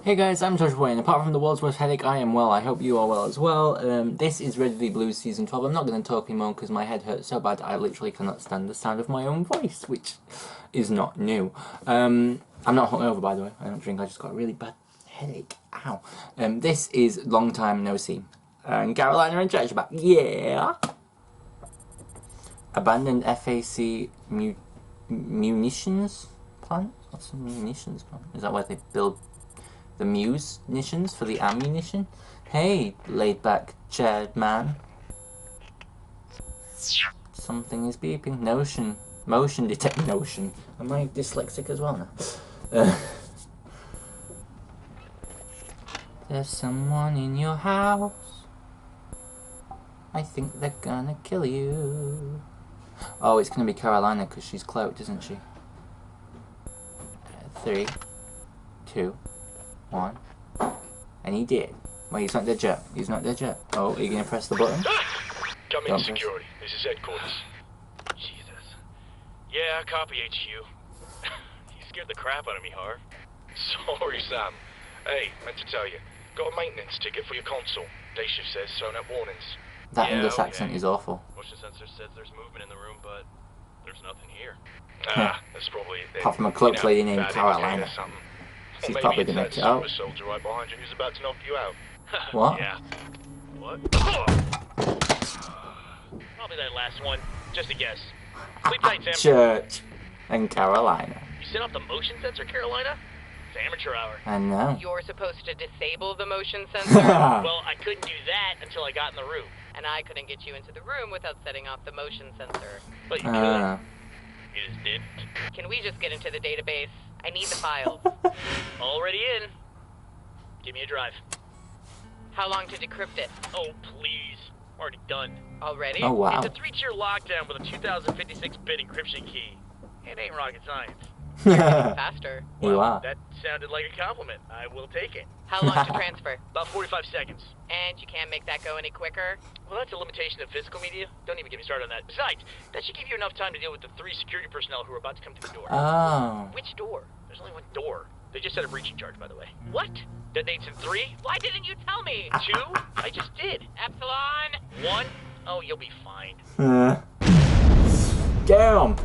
Hey guys, I'm Torchwood Boy, and apart from the world's worst headache, I am well. I hope you are well as well. This is Red V Blues Season 12. I'm not going to talk anymore because my head hurts so bad I literally cannot stand the sound of my own voice, which is not new. I'm not hungover, by the way. I don't drink, I just got a really bad headache. Ow. This is Long Time No See. And Carolina and Church back. Yeah! Abandoned FAC munitions plant? What's a munitions plant? Is that where they build the munitions for the ammunition? Hey, laid back chaired man. Something is beeping. Motion detect notion. Am I dyslexic as well now? There's someone in your house. I think they're gonna kill you. Oh, it's gonna be Carolina because she's cloaked, isn't she? 3, 2, 1. And he did. Well, he's not dead yet. He's not dead yet. Oh, are you gonna press the button? Come in, security. This is headquarters. Jesus. Yeah, copy HQ. You scared the crap out of me, Harv. Sorry, Sam. Hey, meant to tell you. Got a maintenance ticket for your console. Day shift says thrown out warnings. That English accent is awful. Motion sensor says there's movement in the room, but there's nothing here. That's probably it. Apart from a cloaked lady named Carolina. She's probably gonna make it out. Soldier right behind you who's about to knock you out. What? Yeah. What? Probably that last one. Just a guess. Sleep tight, Sam. Church and Carolina. You set off the motion sensor, Carolina? It's amateur hour. I know. You're supposed to disable the motion sensor? Well, I couldn't do that until I got in the room. And I couldn't get you into the room without setting off the motion sensor. But you could. You just didn't. Can we just get into the database? I need the files. Already in. Give me a drive. How long to decrypt it? Oh, please. Already done. Already? Oh, wow. It's a 3-tier lockdown with a 2056-bit encryption key. It ain't rocket science. Faster. You are. That sounded like a compliment. I will take it. How long to transfer? About 45 seconds. And you can't make that go any quicker? Well, that's a limitation of physical media. Don't even get me started on that. Besides, that should give you enough time to deal with the 3 security personnel who are about to come to the door. Oh. Which door? There's only one door. They just set a breaching charge, by the way. What? Detonates in 3? Why didn't you tell me? 2? I just did. Epsilon? 1? Oh, you'll be fine. Damn.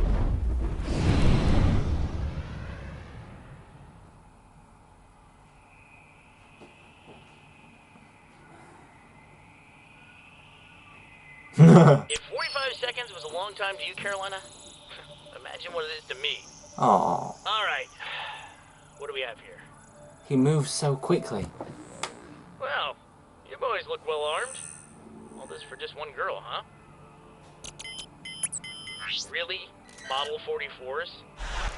If 45 seconds was a long time to you, Carolina, imagine what it is to me. Oh. Alright. What do we have here? He moves so quickly. Well, you boys look well armed. All this for just one girl, huh? Really? Model 44s?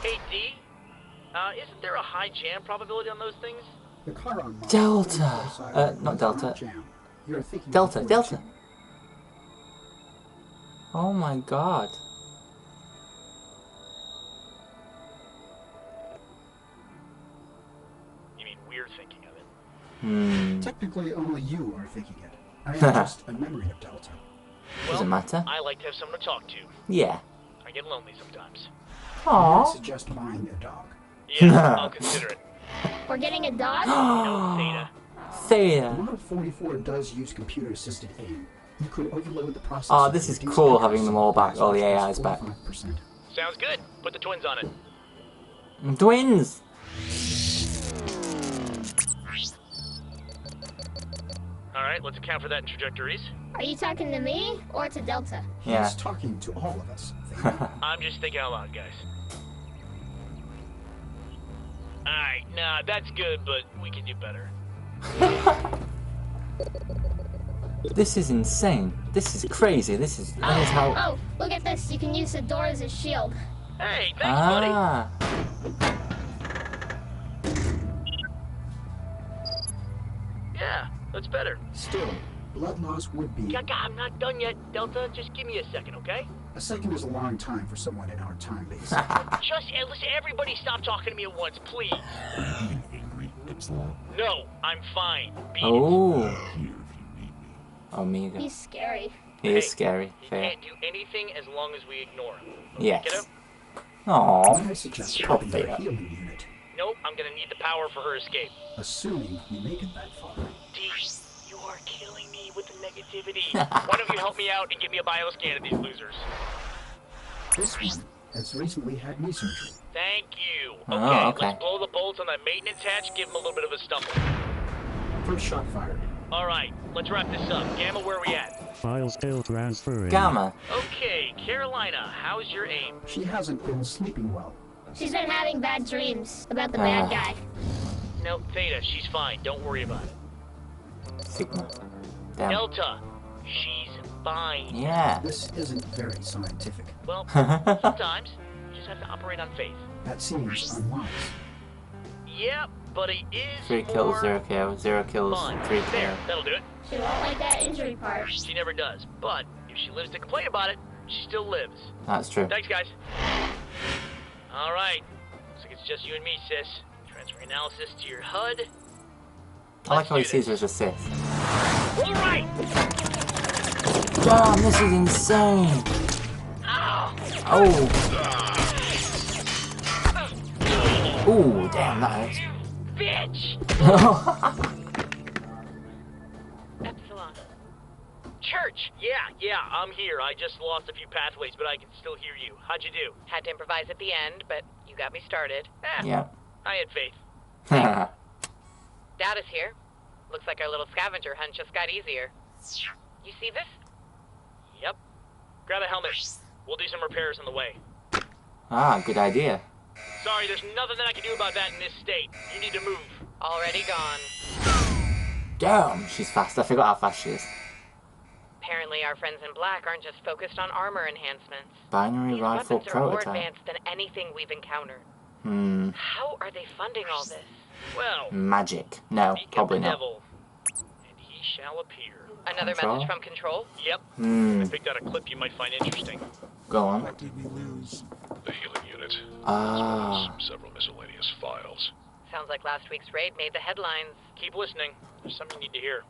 Hey, D? Isn't there a high jam probability on those things? The Chiron model Delta. Not Delta. Delta. Oh my god. You mean we're thinking of it? Technically, only you are thinking it. I am just a memory of Delta. Doesn't matter. I like to have someone to talk to. Yeah. I get lonely sometimes. I Aww. suggest buying a dog. Yeah, I'll consider it. We're getting a dog? No, Theta. Theta. Model 44 does use computer-assisted aim. You could overload the processor. Oh, this is cool having them all back, all the AIs back. 45%. Sounds good. Put the twins on it. Twins! Alright, let's account for that in trajectories. Are you talking to me or to Delta? Yeah. He's talking to all of us. I'm just thinking out loud, guys. Alright, nah, that's good, but we can do better. This is insane. This is crazy. That is how... Oh, look at this. You can use the door as a shield. Hey, thanks, buddy. Yeah, that's better. Still, blood loss would be... I'm not done yet, Delta. Just give me a second, okay? A second is a long time for someone in our time base. Listen, everybody stop talking to me at once, please. No, I'm fine. Beat it. Oh. Omega. He's scary. He is scary. He Fair. can't do anything as long as we ignore him. Yes. Get him? Aww. I suggest Stop having a it. healing unit. Nope, I'm gonna need the power for her escape. Assuming we make it that far. D, you are killing me with the negativity. Why don't you help me out and give me a bioscan of these losers? This one has recently had knee surgery. Thank you. Oh, okay. Let's blow the bolts on that maintenance hatch, give him a little bit of a stumble. First shot fired. Alright, let's wrap this up. Gamma, where are we at? File still transferring. Gamma. Okay, Carolina, how's your aim? She hasn't been sleeping well. She's been having bad dreams about the bad guy. Nope, Theta, she's fine. Don't worry about it. Sigma. Damn. Delta, she's fine. Yeah. This isn't very scientific. Well, sometimes you just have to operate on faith. That seems unwise. Yep, but it is 3 kills, more 0 KO. 0 kills, fun. 3 There, KO. that'll do it. She won't like that injury part. She never does. But if she lives to complain about it, she still lives. That's true. Thanks, guys. All right. Looks like it's just you and me, sis. Transfer analysis to your HUD. I like how he Let's do sees her as a Sith. All right. Damn, this is insane. Ow. Oh. Ooh, damn, that hurts. Bitch. Epsilon. Church. Yeah, I'm here. I just lost a few pathways, but I can still hear you. How'd you do? Had to improvise at the end, but you got me started. Yeah. I had faith. Data's here. Looks like our little scavenger hunt just got easier. You see this? Yep. Grab a helmet. We'll do some repairs on the way. Ah, good idea. Sorry, there's nothing that I can do about that in this state. You need to move. Already gone. Damn, she's fast. I forgot how fast she is. Apparently our friends in black aren't just focused on armor enhancements. Binary These rifle weapons are more prototype. advanced than anything we've encountered. How are they funding all this? Well, Magic. No, speak of probably the not. devil, and he shall appear. Another Control? message from Control? Yep. I picked out a clip you might find interesting. Go on. What did we lose? The healing unit. Ah. Several miscellaneous files. Sounds like last week's raid made the headlines. Keep listening. There's something you need to hear.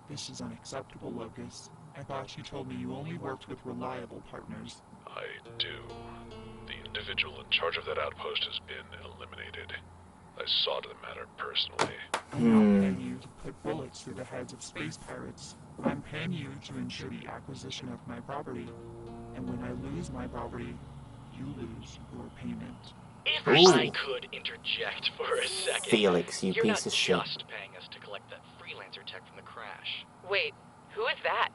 This is unacceptable, Locus. I thought you told me you only worked with reliable partners. I do. The individual in charge of that outpost has been eliminated. I saw to the matter personally. I'm not paying you to put bullets through the heads of space pirates. I'm paying you to ensure the acquisition of my property. And when I lose my property, you lose your payment. If Ooh. I could interject for a second. Felix, you You're piece not of shit. just paying us to collect that freelancer tech from the crash. Wait, who is that?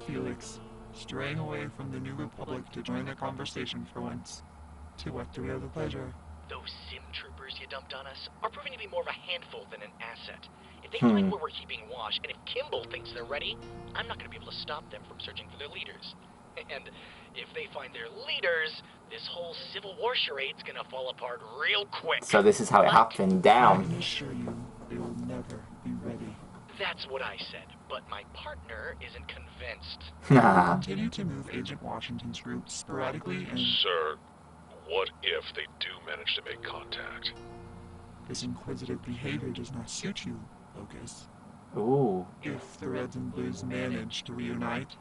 Felix, straying away from the New Republic to join the conversation for once. To what do we have the pleasure? Those sim troopers you dumped on us are proving to be more of a handful than an asset. If they find where we're keeping Wash, and if Kimball thinks they're ready, I'm not going to be able to stop them from searching for their leaders. And if they find their leaders, this whole Civil War charade's going to fall apart real quick. So this is how it happened. I Down. can assure you, they will never be ready. That's what I said, but my partner isn't convinced. Continue to move Agent Washington's troops sporadically and... Sir, what if they do manage to make contact? This inquisitive behavior does not suit you, Locus. Ooh. If the Reds and Blues manage to reunite,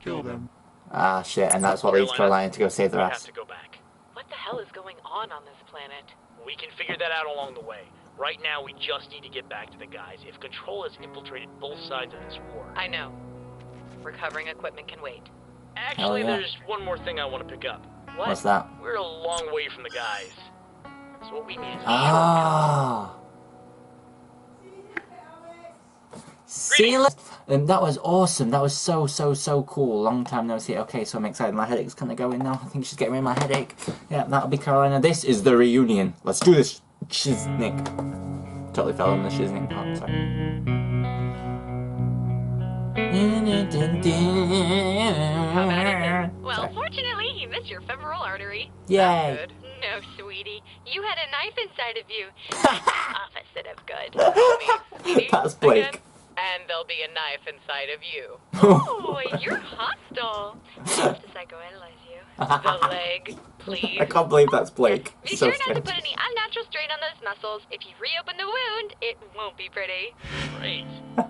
kill them. Ah, shit. And that's what leads Carolina to go save the We have rest. to go back. What the hell is going on this planet? We can figure that out along the way. Right now, we just need to get back to the guys. If Control has infiltrated both sides of this war... I know. Recovering equipment can wait. Actually, Hell yeah. there's one more thing I want to pick up. What? What's that? We're a long way from the guys. So what we need is a Ah. See you later. That was awesome. That was so cool. Long time no see. Okay, so I'm excited. My headache's kind of going now. I think she's getting rid of my headache. Yeah, that'll be Carolina. This is the reunion. Let's do this. Shiznick. Totally fell on the Shiznick part. How bad is it? Well, Sorry. fortunately, you missed your femoral artery. Yay. Good. No, sweetie. You had a knife inside of you. Opposite of good. Sweetie, That's Blake. again. And there'll be a knife inside of you. Oh, you're hostile. I have to psychoanalyze you. The leg, please. I can't believe that's Blake. Be So sure not to strange. put any unnatural strain on those muscles. If you reopen the wound, it won't be pretty. Great.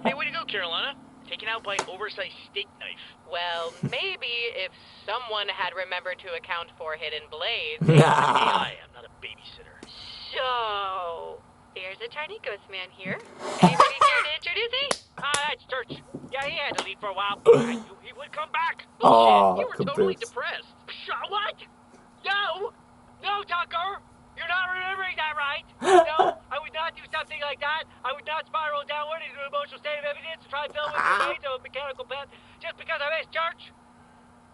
Hey, way to go, Carolina. Taken out by an oversized steak knife. Well, maybe if someone had remembered to account for hidden blades. Nah. I am not a babysitter. So, there's a tiny ghost man here. Anybody care to introduce me? That's Church. Yeah, he had to leave for a while. I knew he would come back. Oh, You were totally caboose. depressed. What? No! No, Tucker! You're not remembering that right. No, I would not do something like that. I would not spiral downward into an emotional state of evidence to try and fill with the remains of a mechanical plant just because I missed church.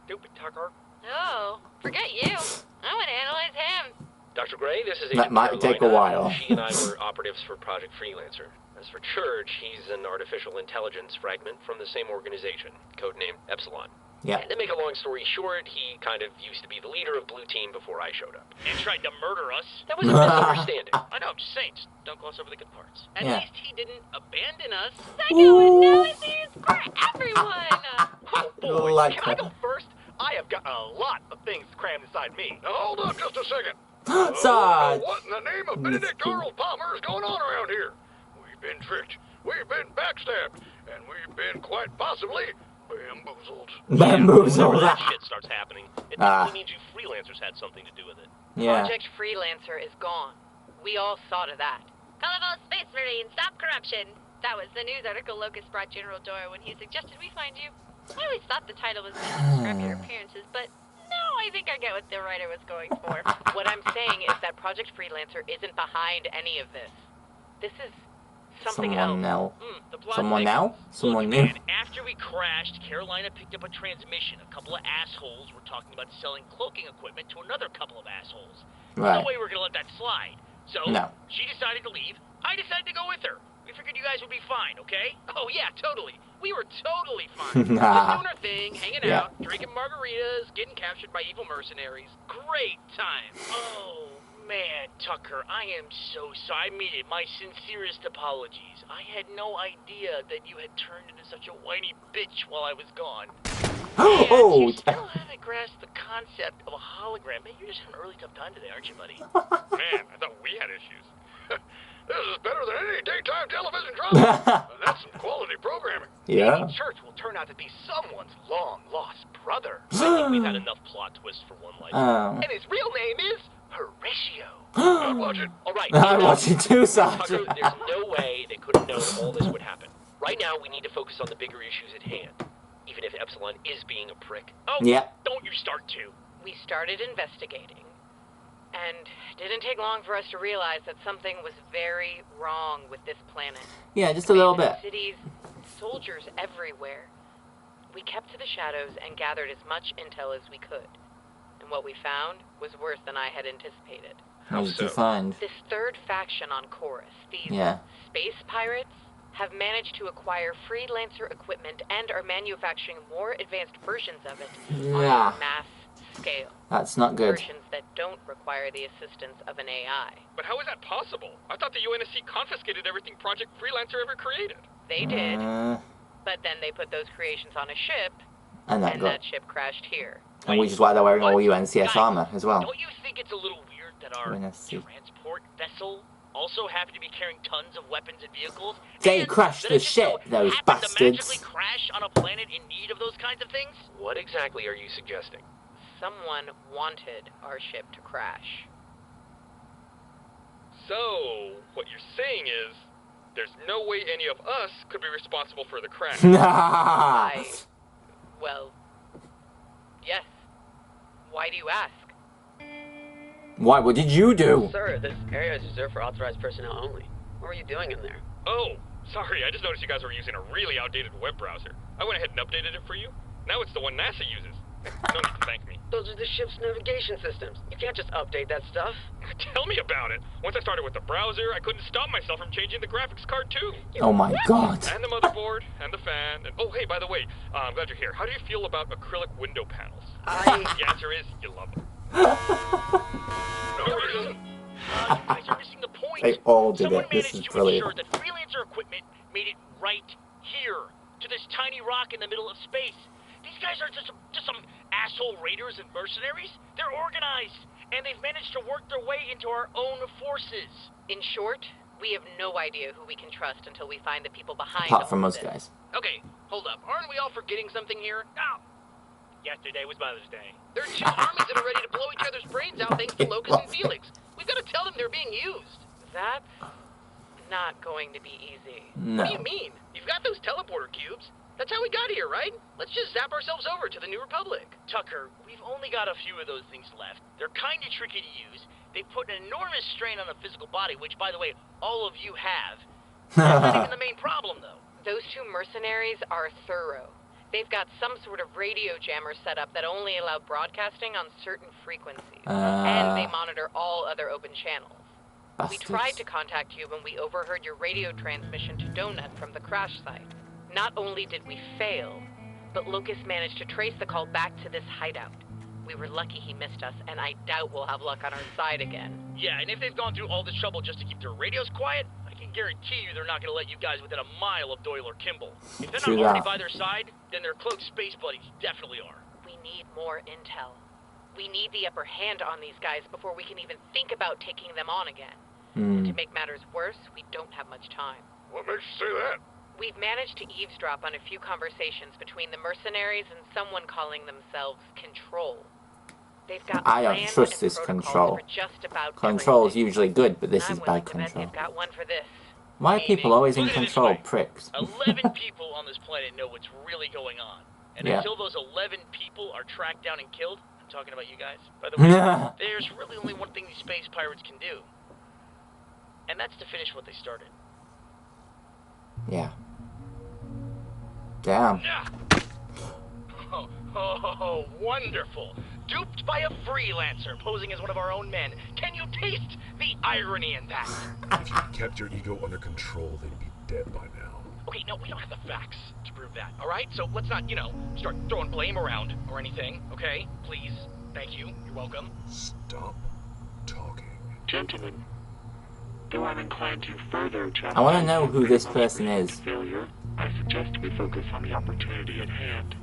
Stupid Tucker. Oh, forget you. I want to analyze him. Dr. Gray, this is That Agent might take a while. She and I were operatives for Project Freelancer. As for Church, he's an artificial intelligence fragment from the same organization, codenamed Epsilon. Yeah. And to make a long story short, he kind of used to be the leader of Blue Team before I showed up. And tried to murder us. That was a misunderstanding. I know, I'm just saying, just don't gloss over the good parts. At Yeah. least he didn't abandon us. Psychoanalysis for everyone. Oh boy, Like can I that. go first? I have got a lot of things crammed inside me. Now hold up just a second. Sarge! What in the name of Benedict Arnold Palmer is going on around here? We've been tricked, we've been backstabbed, and we've been quite possibly bamboozled. Bamboozle. Whenever that shit starts happening, it basically means you freelancers had something to do with it. Yeah. Project Freelancer is gone. We all saw to that. Colorful Space Marine, stop corruption. That was the news article Locust brought General Doyle when he suggested we find you. I always thought the title was meant to describe your appearances, but now I think I get what the writer was going for. What I'm saying is that Project Freelancer isn't behind any of this. This is something Someone else. now. The plot Someone thickens. now? Someone Look, new? man, after we crashed, Carolina picked up a transmission. A couple of assholes were talking about selling cloaking equipment to another couple of assholes. Right. No way we're gonna let that slide. So, No. she decided to leave. I decided to go with her. We figured you guys would be fine, okay? Oh yeah, totally. We were totally fine. Just doing our thing, hanging Yeah. out, drinking margaritas, getting captured by evil mercenaries. Great time. Oh, man, Tucker, I am so sorry. I mean it. My sincerest apologies. I had no idea that you had turned into such a whiny bitch while I was gone. And Oh! you still haven't grasped the concept of a hologram. Man, you're just having a really tough time today, aren't you, buddy? Man, I thought we had issues. This is better than any daytime television drama. That's some quality programming. Yeah. Maybe Church will turn out to be someone's long-lost brother. I think we've had enough plot twists for one life. Oh. And his real name is Horatio. I'd watch it. All right. I watch it too, Tucker, Sarge. there's no way they could have known all this would happen. Right now, we need to focus on the bigger issues at hand. Even if Epsilon is being a prick. Oh, Yeah. don't you start to. We started investigating, and it didn't take long for us to realize that something was very wrong with this planet. Yeah, just a little bit. Cities, soldiers everywhere. We kept to the shadows and gathered as much intel as we could. And what we found was worse than I had anticipated. What did you find? This third faction on Chorus, these Yeah. space pirates, have managed to acquire freelancer equipment and are manufacturing more advanced versions of it on Yeah. a mass scale. That's not good. Versions that don't require the assistance of an AI. But how is that possible? I thought the UNSC confiscated everything Project Freelancer ever created. They did, but then they put those creations on a ship, And that and got... that ship crashed here. And which is why they're wearing all UNCS Guys, armor as well. Don't you think it's a little weird that our UNSC. transport vessel also happened to be carrying tons of weapons and vehicles? They and crashed that the it just so ship, those happened to magically bastards. crash on a planet in need of those kinds of things? What exactly are you suggesting? Someone wanted our ship to crash. So, what you're saying is, there's no way any of us could be responsible for the crash. Well, yes. Why do you ask? Why? What did you do? Sir, this area is reserved for authorized personnel only. What were you doing in there? Oh, sorry, I just noticed you guys were using a really outdated web browser. I went ahead and updated it for you. Now it's the one NASA uses. No need to thank me. Those are the ship's navigation systems. You can't just update that stuff. Tell me about it. Once I started with the browser, I couldn't stop myself from changing the graphics card too. Oh my god. And the motherboard, and the fan, and oh hey, by the way, I'm glad you're here. How do you feel about acrylic window panels? The answer is, you love them. No reason. You guys are missing the point. They all did Someone it. This managed is to brilliant. ensure that freelancer equipment made it right here, to this tiny rock in the middle of space. These guys are just some asshole raiders and mercenaries. They're organized, and they've managed to work their way into our own forces. In short, we have no idea who we can trust until we find the people behind Apart from all us of this. guys. Okay, hold up. Aren't we all forgetting something here? Oh, yesterday was Mother's Day. There are two armies that are ready to blow each other's brains out thanks to Locust and Felix. We've got to tell them they're being used. That's not going to be easy. What do No. you mean? You've got those teleporter cubes. That's how we got here, right? Let's just zap ourselves over to the New Republic. Tucker, we've only got a few of those things left. They're kind of tricky to use. They put an enormous strain on the physical body, which, by the way, all of you have. That's not even the main problem, though. Those two mercenaries are thorough. They've got some sort of radio jammer set up that only allow broadcasting on certain frequencies. And they monitor all other open channels. We tried to contact you when we overheard your radio transmission to Donut from the crash site. Not only did we fail, but Locust managed to trace the call back to this hideout. We were lucky he missed us, and I doubt we'll have luck on our side again. Yeah, and if they've gone through all this trouble just to keep their radios quiet, I can guarantee you they're not going to let you guys within a mile of Doyle or Kimball. If they're True not already that. by their side, then their cloaked space buddies definitely are. We need more intel. We need the upper hand on these guys before we can even think about taking them on again. And to make matters worse, we don't have much time. What makes you say that? We've managed to eavesdrop on a few conversations between the mercenaries and someone calling themselves Control. They've got I don't plans trust and this protocols Control. for just about Control's everything. usually good, but this is I'm bad willing to bet control. they've got one for this. Why are people always in Look at it this control, way. pricks? 11 people on this planet know what's really going on. And Yeah. until those 11 people are tracked down and killed, I'm talking about you guys, by the way, there's really only one thing these space pirates can do. And that's to finish what they started. Yeah. Damn. Yeah. Oh, wonderful. Duped by a freelancer posing as one of our own men. Can you taste the irony in that? If you kept your ego under control, they'd be dead by now. Okay, no, we don't have the facts to prove that, all right? So let's not, start throwing blame around or anything, okay? Please. Thank you. You're welcome. Stop talking. Gentlemen, though I'm inclined to further I want to know who this person is. failure, I suggest we focus on the opportunity at hand.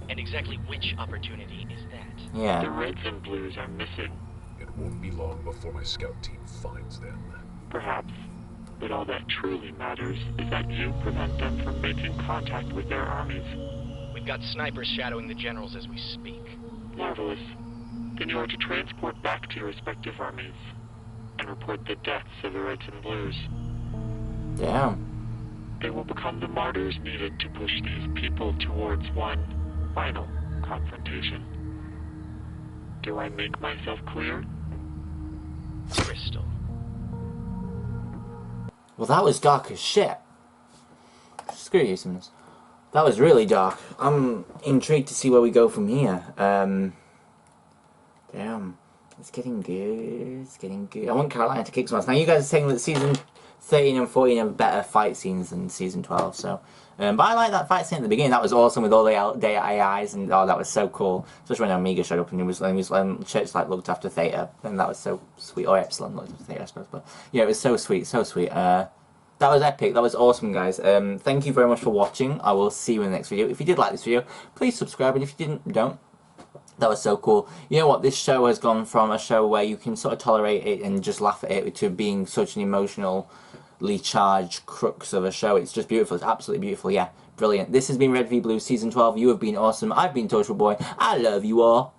And exactly which opportunity is that? The Yeah. Reds and Blues are missing, It won't be long before my scout team finds them. perhaps. But all that truly matters is that you prevent them from making contact with their armies. We've got snipers shadowing the generals as we speak. Marvelous. Then you are to transport back to your respective armies and report the deaths of the Reds and Blues. Damn. They will become the martyrs needed to push these people towards one final confrontation. Do I make myself clear? Crystal. Well, that was dark as shit. Screw you, Simmons. That was really dark. I'm intrigued to see where we go from here. Damn. It's getting good. It's getting good. I want Carolina to kick some ass. Now, you guys are saying that season 13 and 14 have better fight scenes than season 12, so... but I like that fight scene at the beginning. That was awesome with all the AIs, and oh, that was so cool. Especially when Omega showed up and he was Church like looked after Theta, and that was so sweet. Or Epsilon looked after Theta, I suppose. But yeah, it was so sweet, so sweet. That was epic. That was awesome, guys. Thank you very much for watching. I will see you in the next video. If you did like this video, please subscribe, and if you didn't, don't. That was so cool. You know what? This show has gone from a show where you can sort of tolerate it and just laugh at it to being such an emotionally charged crux of a show. It's just beautiful. It's absolutely beautiful. Yeah, brilliant. This has been Red v Blue Season 12. You have been awesome. I've been Torchwood Boy. I love you all.